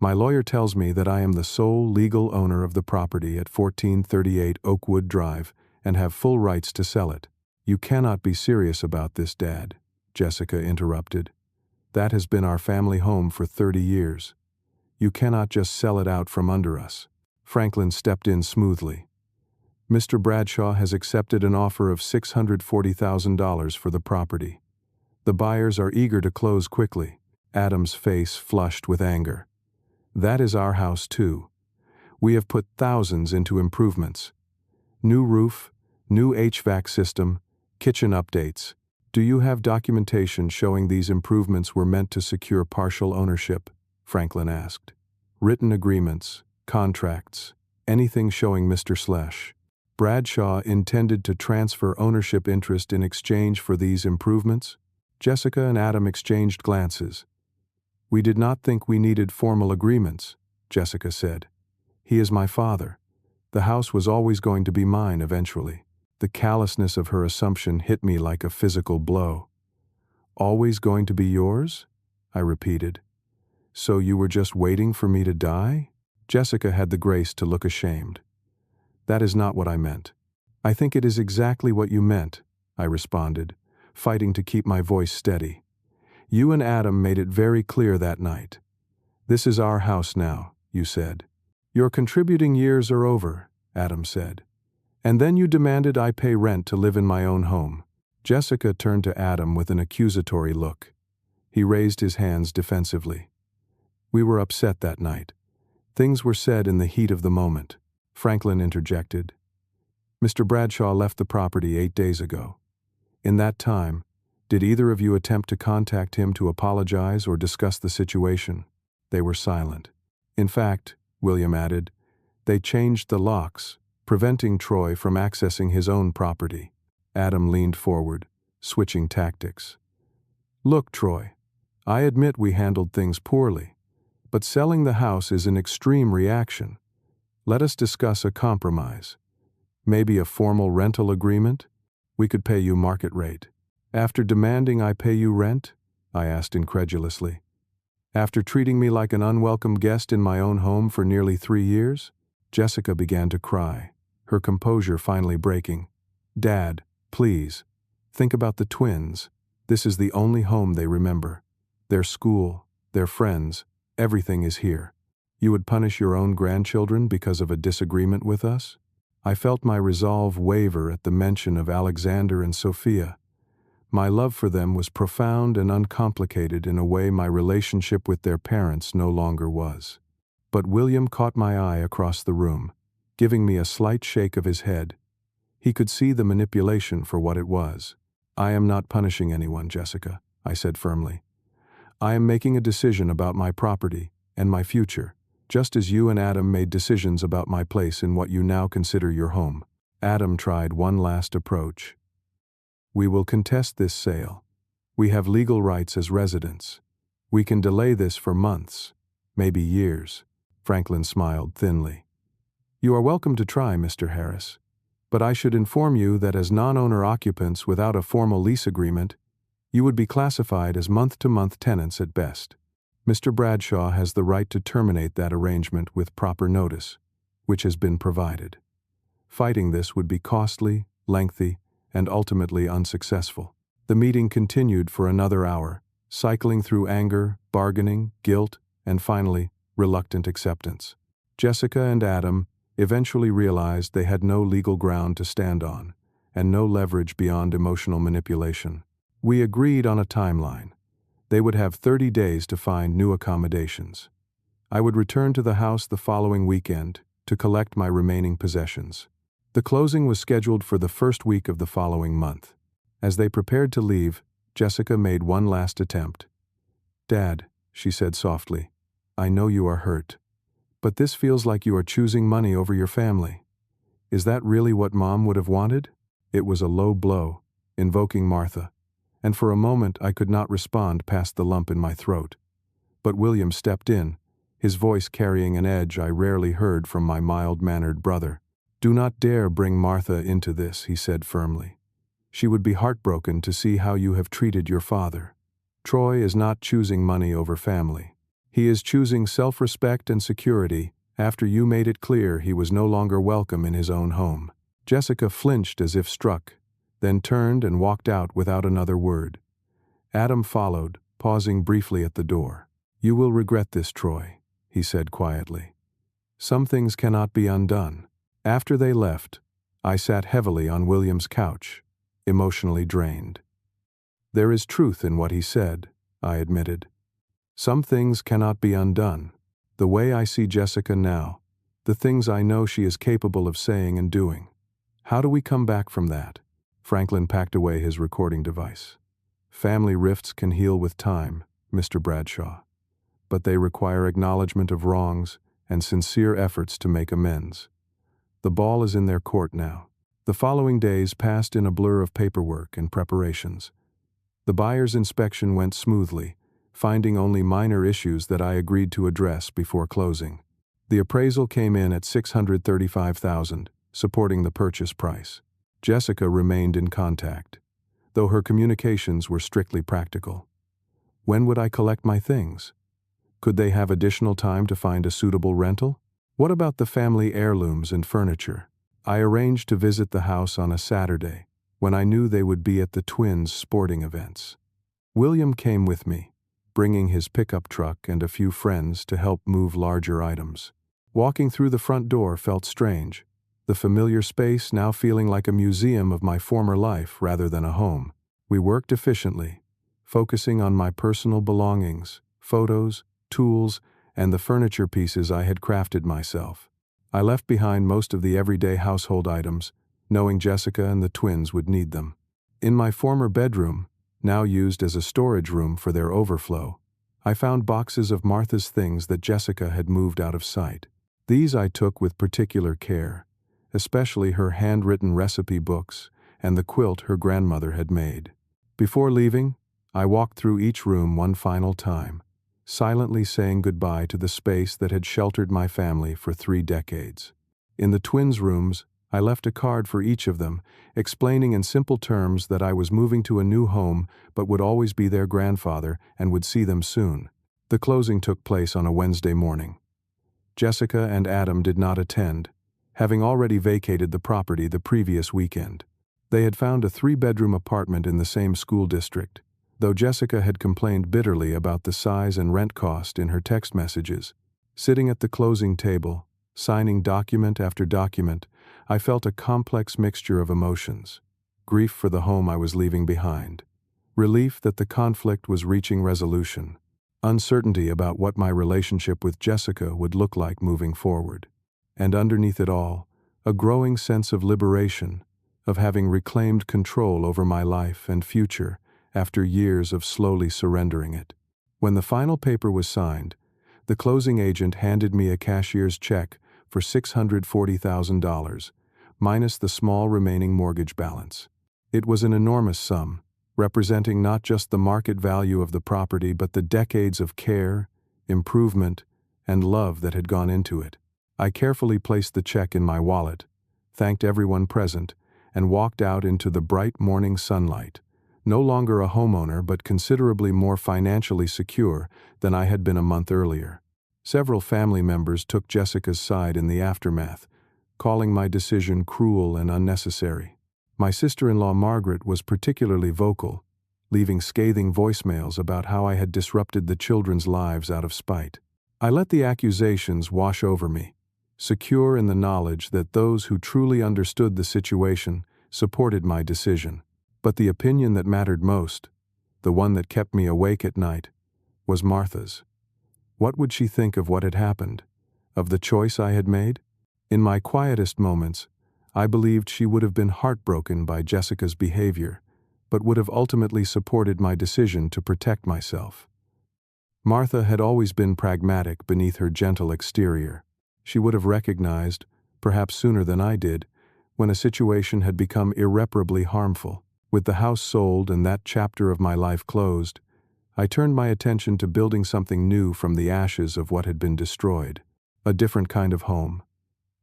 S1: My lawyer tells me that I am the sole legal owner of the property at 1438 Oakwood Drive and have full rights to sell it. You cannot be serious about this, Dad, Jessica interrupted. That has been our family home for 30 years. You cannot just sell it out from under us. Franklin stepped in smoothly. Mr. Bradshaw has accepted an offer of $640,000 for the property. The buyers are eager to close quickly. Adam's face flushed with anger. That is our house too. We have put thousands into improvements. New roof, new HVAC system, kitchen updates. Do you have documentation showing these improvements were meant to secure partial ownership? Franklin asked. Written agreements, contracts, anything showing Mr. Bradshaw intended to transfer ownership interest in exchange for these improvements? Jessica and Adam exchanged glances. We did not think we needed formal agreements, Jessica said. He is my father. The house was always going to be mine eventually. The callousness of her assumption hit me like a physical blow. Always going to be yours? I repeated. So you were just waiting for me to die? Jessica had the grace to look ashamed. That is not what I meant. I think it is exactly what you meant, I responded, fighting to keep my voice steady. You and Adam made it very clear that night. This is our house now, you said. Your contributing years are over, Adam said. And then you demanded I pay rent to live in my own home. Jessica turned to Adam with an accusatory look. He raised his hands defensively. We were upset that night. Things were said in the heat of the moment. Franklin interjected. Mr. Bradshaw left the property 8 days ago. In that time, did either of you attempt to contact him to apologize or discuss the situation? They were silent. In fact, William added, they changed the locks, preventing Troy from accessing his own property. Adam leaned forward, switching tactics. Look, Troy, I admit we handled things poorly, but selling the house is an extreme reaction. Let us discuss a compromise. Maybe a formal rental agreement? We could pay you market rate. After demanding I pay you rent? I asked incredulously. After treating me like an unwelcome guest in my own home for nearly 3 years? Jessica began to cry, her composure finally breaking. Dad, please, think about the twins. This is the only home they remember. Their school, their friends, everything is here. You would punish your own grandchildren because of a disagreement with us? I felt my resolve waver at the mention of Alexander and Sophia. My love for them was profound and uncomplicated in a way my relationship with their parents no longer was. But William caught my eye across the room, giving me a slight shake of his head. He could see the manipulation for what it was. I am not punishing anyone, Jessica, I said firmly. I am making a decision about my property and my future, just as you and Adam made decisions about my place in what you now consider your home. Adam tried one last approach. We will contest this sale. We have legal rights as residents. We can delay this for months, maybe years. Franklin smiled thinly. You are welcome to try, Mr. Harris. But I should inform you that as non-owner occupants without a formal lease agreement, you would be classified as month-to-month tenants at best. Mr. Bradshaw has the right to terminate that arrangement with proper notice, which has been provided. Fighting this would be costly, lengthy, and ultimately unsuccessful. The meeting continued for another hour, cycling through anger, bargaining, guilt, and finally, reluctant acceptance. Jessica and Adam eventually realized they had no legal ground to stand on, and no leverage beyond emotional manipulation. We agreed on a timeline. They would have 30 days to find new accommodations. I would return to the house the following weekend to collect my remaining possessions. The closing was scheduled for the first week of the following month. As they prepared to leave, Jessica made one last attempt. Dad, she said softly, I know you are hurt. But this feels like you are choosing money over your family. Is that really what Mom would have wanted? It was a low blow, invoking Martha, and for a moment I could not respond past the lump in my throat. But William stepped in, his voice carrying an edge I rarely heard from my mild-mannered brother. Do not dare bring Martha into this, he said firmly. She would be heartbroken to see how you have treated your father. Troy is not choosing money over family. He is choosing self-respect and security after you made it clear he was no longer welcome in his own home. Jessica flinched as if struck, then turned and walked out without another word. Adam followed, pausing briefly at the door. You will regret this, Troy, he said quietly. Some things cannot be undone. After they left, I sat heavily on William's couch, emotionally drained. There is truth in what he said, I admitted. Some things cannot be undone. The way I see Jessica now, the things I know she is capable of saying and doing. How do we come back from that? Franklin packed away his recording device. Family rifts can heal with time, Mr. Bradshaw, but they require acknowledgement of wrongs and sincere efforts to make amends. The ball is in their court now. The following days passed in a blur of paperwork and preparations. The buyer's inspection went smoothly, finding only minor issues that I agreed to address before closing. The appraisal came in at $635,000, supporting the purchase price. Jessica remained in contact, though her communications were strictly practical. When would I collect my things? Could they have additional time to find a suitable rental? What about the family heirlooms and furniture? I arranged to visit the house on a Saturday, when I knew they would be at the twins' sporting events. William came with me, bringing his pickup truck and a few friends to help move larger items. Walking through the front door felt strange, the familiar space now feeling like a museum of my former life rather than a home. We worked efficiently, focusing on my personal belongings, photos, tools, and the furniture pieces I had crafted myself. I left behind most of the everyday household items, knowing Jessica and the twins would need them. In my former bedroom, now used as a storage room for their overflow, I found boxes of Martha's things that Jessica had moved out of sight. These I took with particular care, especially her handwritten recipe books and the quilt her grandmother had made. Before leaving, I walked through each room one final time, silently saying goodbye to the space that had sheltered my family for 3 decades. In the twins' rooms, I left a card for each of them, explaining in simple terms that I was moving to a new home but would always be their grandfather and would see them soon. The closing took place on a Wednesday morning. Jessica and Adam did not attend, having already vacated the property the previous weekend. They had found a 3-bedroom apartment in the same school district, though Jessica had complained bitterly about the size and rent cost in her text messages. Sitting at the closing table, signing document after document, I felt a complex mixture of emotions. Grief for the home I was leaving behind, relief that the conflict was reaching resolution, uncertainty about what my relationship with Jessica would look like moving forward, and underneath it all, a growing sense of liberation, of having reclaimed control over my life and future after years of slowly surrendering it. When the final paper was signed, the closing agent handed me a cashier's check for $640,000, minus the small remaining mortgage balance. It was an enormous sum, representing not just the market value of the property but the decades of care, improvement, and love that had gone into it. I carefully placed the check in my wallet, thanked everyone present, and walked out into the bright morning sunlight, no longer a homeowner but considerably more financially secure than I had been a month earlier. Several family members took Jessica's side in the aftermath, calling my decision cruel and unnecessary. My sister-in-law Margaret was particularly vocal, leaving scathing voicemails about how I had disrupted the children's lives out of spite. I let the accusations wash over me, secure in the knowledge that those who truly understood the situation supported my decision. But the opinion that mattered most, the one that kept me awake at night, was Martha's. What would she think of what had happened, of the choice I had made? In my quietest moments, I believed she would have been heartbroken by Jessica's behavior, but would have ultimately supported my decision to protect myself. Martha had always been pragmatic beneath her gentle exterior. She would have recognized, perhaps sooner than I did, when a situation had become irreparably harmful. With the house sold and that chapter of my life closed, I turned my attention to building something new from the ashes of what had been destroyed. A different kind of home,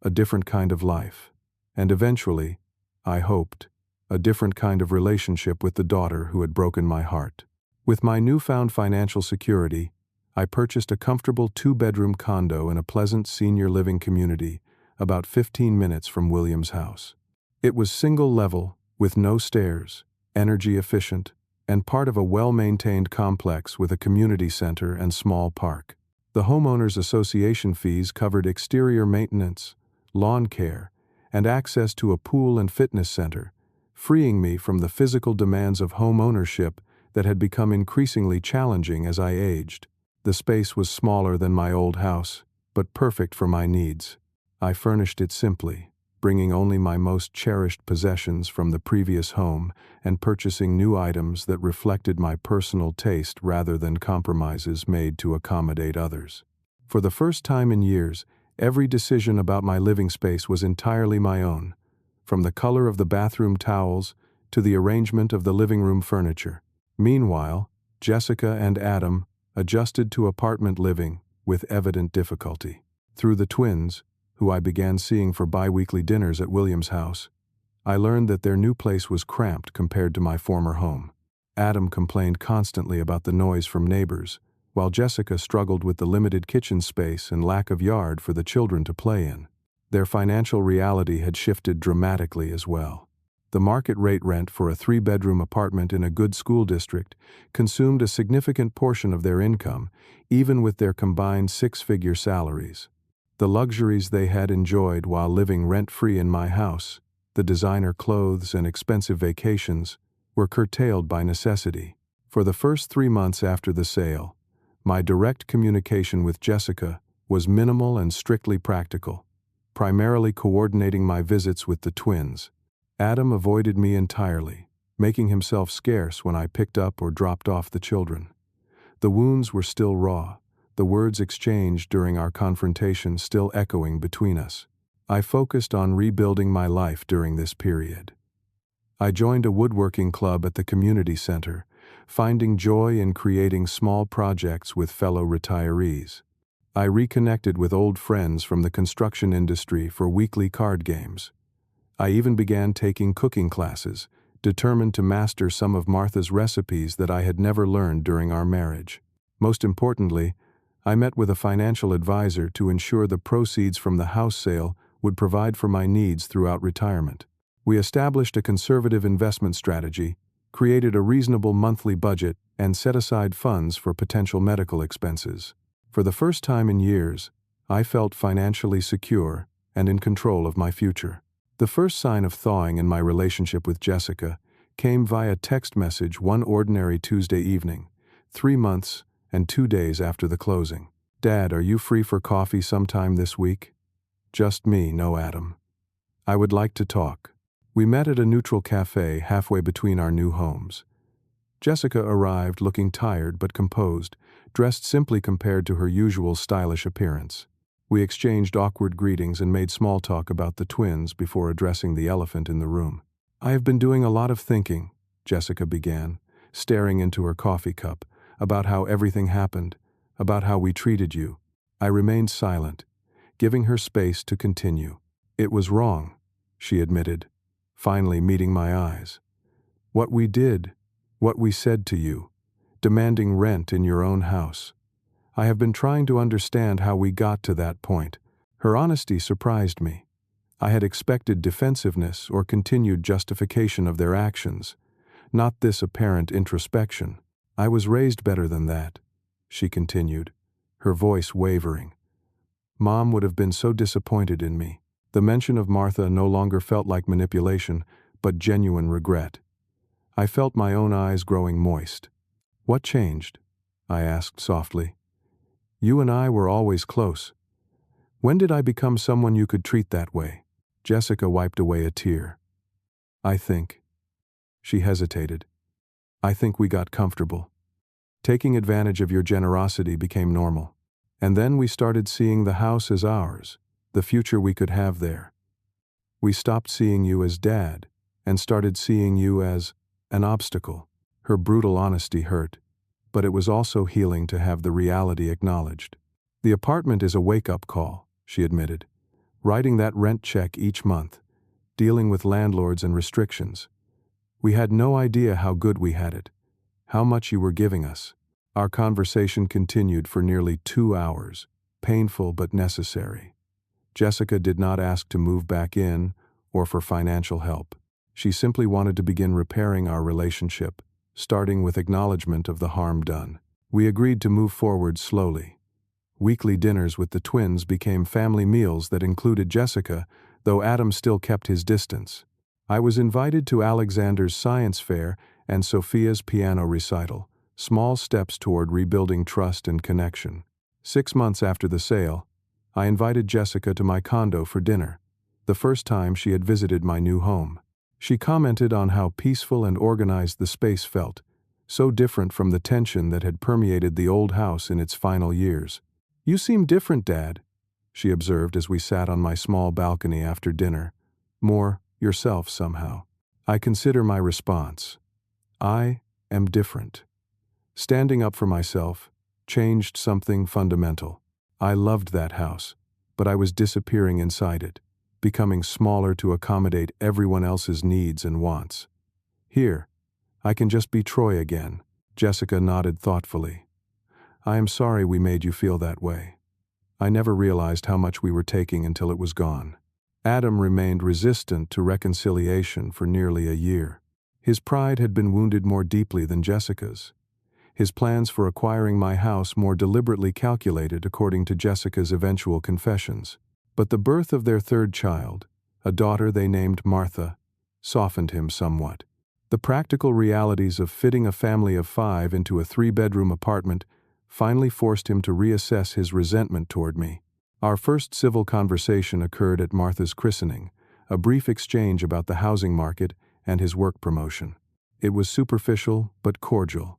S1: a different kind of life, and eventually, I hoped, a different kind of relationship with the daughter who had broken my heart. With my newfound financial security, I purchased a comfortable 2-bedroom condo in a pleasant senior living community about 15 minutes from William's house. It was single-level, with no stairs, energy efficient, and part of a well-maintained complex with a community center and small park. The homeowners association fees covered exterior maintenance, lawn care, and access to a pool and fitness center, freeing me from the physical demands of home ownership that had become increasingly challenging as I aged. The space was smaller than my old house, but perfect for my needs. I furnished it simply, bringing only my most cherished possessions from the previous home and purchasing new items that reflected my personal taste rather than compromises made to accommodate others. For the first time in years, every decision about my living space was entirely my own, from the color of the bathroom towels to the arrangement of the living room furniture. Meanwhile, Jessica and Adam adjusted to apartment living with evident difficulty. Through the twins, who I began seeing for bi-weekly dinners at William's house, I learned that their new place was cramped compared to my former home. Adam complained constantly about the noise from neighbors, while Jessica struggled with the limited kitchen space and lack of yard for the children to play in. Their financial reality had shifted dramatically as well. The market rate rent for a 3-bedroom apartment in a good school district consumed a significant portion of their income, even with their combined 6-figure salaries. The luxuries they had enjoyed while living rent-free in my house, the designer clothes and expensive vacations, were curtailed by necessity. For the first 3 months after the sale, my direct communication with Jessica was minimal and strictly practical, primarily coordinating my visits with the twins. Adam avoided me entirely, making himself scarce when I picked up or dropped off the children. The wounds were still raw, the words exchanged during our confrontation still echoing between us. I focused on rebuilding my life during this period. I joined a woodworking club at the community center, finding joy in creating small projects with fellow retirees. I reconnected with old friends from the construction industry for weekly card games. I even began taking cooking classes, determined to master some of Martha's recipes that I had never learned during our marriage. Most importantly, I met with a financial advisor to ensure the proceeds from the house sale would provide for my needs throughout retirement. We established a conservative investment strategy, created a reasonable monthly budget, and set aside funds for potential medical expenses. For the first time in years, I felt financially secure and in control of my future. The first sign of thawing in my relationship with Jessica came via text message one ordinary Tuesday evening, 3 months and 2 days after the closing. "Dad, are you free for coffee sometime this week?" "Just me, no Adam. I would like to talk." We met at a neutral cafe halfway between our new homes. Jessica arrived looking tired but composed, dressed simply compared to her usual stylish appearance. We exchanged awkward greetings and made small talk about the twins before addressing the elephant in the room. "I have been doing a lot of thinking," Jessica began, staring into her coffee cup, "about how everything happened, about how we treated you." I remained silent, giving her space to continue. It was wrong, she admitted, finally meeting my eyes. What we did, what we said to you, demanding rent in your own house. I have been trying to understand how we got to that point. Her honesty surprised me. I had expected defensiveness or continued justification of their actions, not this apparent introspection. I was raised better than that, she continued, her voice wavering. Mom would have been so disappointed in me. The mention of Martha no longer felt like manipulation, but genuine regret. I felt my own eyes growing moist. What changed? I asked softly. You and I were always close. When did I become someone you could treat that way? Jessica wiped away a tear. I think. She hesitated. I think we got comfortable. Taking advantage of your generosity became normal. And then we started seeing the house as ours, the future we could have there. We stopped seeing you as Dad, and started seeing you as an obstacle. Her brutal honesty hurt, but it was also healing to have the reality acknowledged. The apartment is a wake-up call, she admitted. Writing that rent check each month, dealing with landlords and restrictions. We had no idea how good we had it, how much you were giving us. Our conversation continued for nearly 2 hours, painful but necessary. Jessica did not ask to move back in or for financial help. She simply wanted to begin repairing our relationship, starting with acknowledgement of the harm done. We agreed to move forward slowly. Weekly dinners with the twins became family meals that included Jessica, though Adam still kept his distance. I was invited to Alexander's science fair and Sophia's piano recital, small steps toward rebuilding trust and connection. 6 months after the sale, I invited Jessica to my condo for dinner, the first time she had visited my new home. She commented on how peaceful and organized the space felt, so different from the tension that had permeated the old house in its final years. You seem different, Dad, she observed as we sat on my small balcony after dinner. More yourself somehow. I consider my response. I am different. Standing up for myself changed something fundamental. I loved that house, but I was disappearing inside it, becoming smaller to accommodate everyone else's needs and wants. Here, I can just be Troy again. Jessica nodded thoughtfully. I am sorry we made you feel that way. I never realized how much we were taking until it was gone. Adam remained resistant to reconciliation for nearly a year. His pride had been wounded more deeply than Jessica's. His plans for acquiring my house more deliberately calculated according to Jessica's eventual confessions. But the birth of their third child, a daughter they named Martha, softened him somewhat. The practical realities of fitting a family of 5 into a 3-bedroom apartment finally forced him to reassess his resentment toward me. Our first civil conversation occurred at Martha's christening, a brief exchange about the housing market and his work promotion. It was superficial but cordial,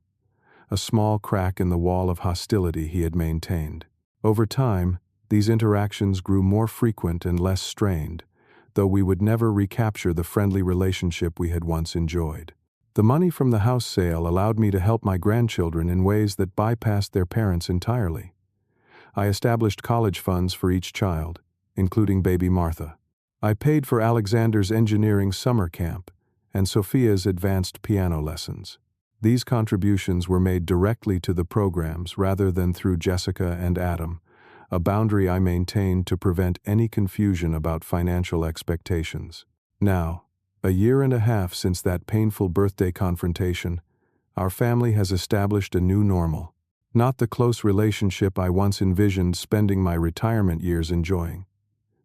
S1: a small crack in the wall of hostility he had maintained. Over time, these interactions grew more frequent and less strained, though we would never recapture the friendly relationship we had once enjoyed. The money from the house sale allowed me to help my grandchildren in ways that bypassed their parents entirely. I established college funds for each child, including baby Martha. I paid for Alexander's engineering summer camp and Sophia's advanced piano lessons. These contributions were made directly to the programs rather than through Jessica and Adam, a boundary I maintained to prevent any confusion about financial expectations. Now, a 1.5 years since that painful birthday confrontation, our family has established a new normal. Not the close relationship I once envisioned spending my retirement years enjoying,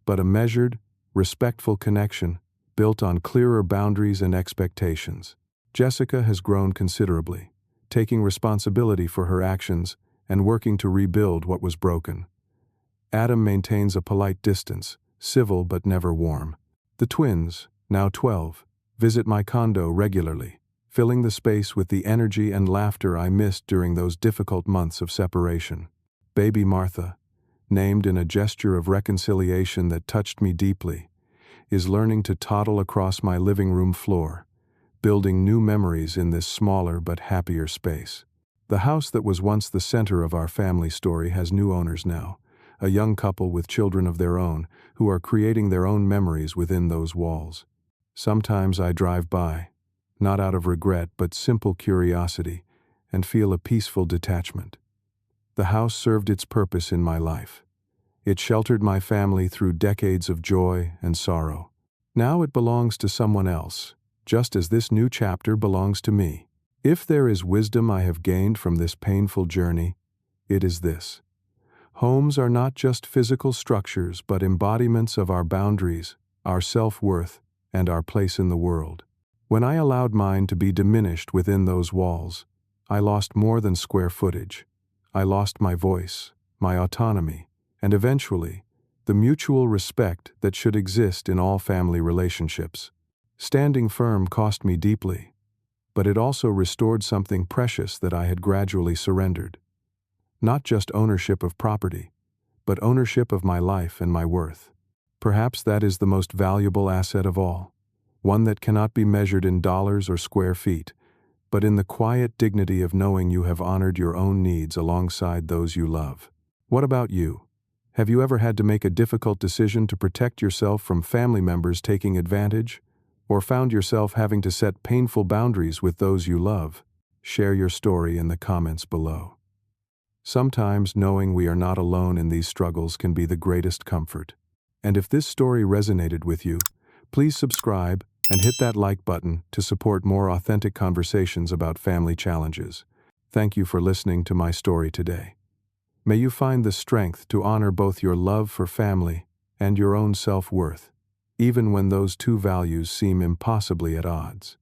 S1: but a measured, respectful connection built on clearer boundaries and expectations. Jessica has grown considerably, taking responsibility for her actions and working to rebuild what was broken. Adam maintains a polite distance, civil but never warm. The twins, now 12, visit my condo regularly, filling the space with the energy and laughter I missed during those difficult months of separation. Baby Martha, named in a gesture of reconciliation that touched me deeply, is learning to toddle across my living room floor, building new memories in this smaller but happier space. The house that was once the center of our family story has new owners now, a young couple with children of their own, who are creating their own memories within those walls. Sometimes I drive by, not out of regret but simple curiosity, and feel a peaceful detachment. The house served its purpose in my life. It sheltered my family through decades of joy and sorrow. Now it belongs to someone else, just as this new chapter belongs to me. If there is wisdom I have gained from this painful journey, it is this. Homes are not just physical structures but embodiments of our boundaries, our self-worth, and our place in the world. When I allowed mine to be diminished within those walls, I lost more than square footage. I lost my voice, my autonomy, and eventually, the mutual respect that should exist in all family relationships. Standing firm cost me deeply, but it also restored something precious that I had gradually surrendered. Not just ownership of property, but ownership of my life and my worth. Perhaps that is the most valuable asset of all, one that cannot be measured in dollars or square feet, but in the quiet dignity of knowing you have honored your own needs alongside those you love. What about you? Have you ever had to make a difficult decision to protect yourself from family members taking advantage, or found yourself having to set painful boundaries with those you love? Share your story in the comments below. Sometimes knowing we are not alone in these struggles can be the greatest comfort. And if this story resonated with you, please subscribe and hit that like button to support more authentic conversations about family challenges. Thank you for listening to my story today. May you find the strength to honor both your love for family and your own self-worth, even when those two values seem impossibly at odds.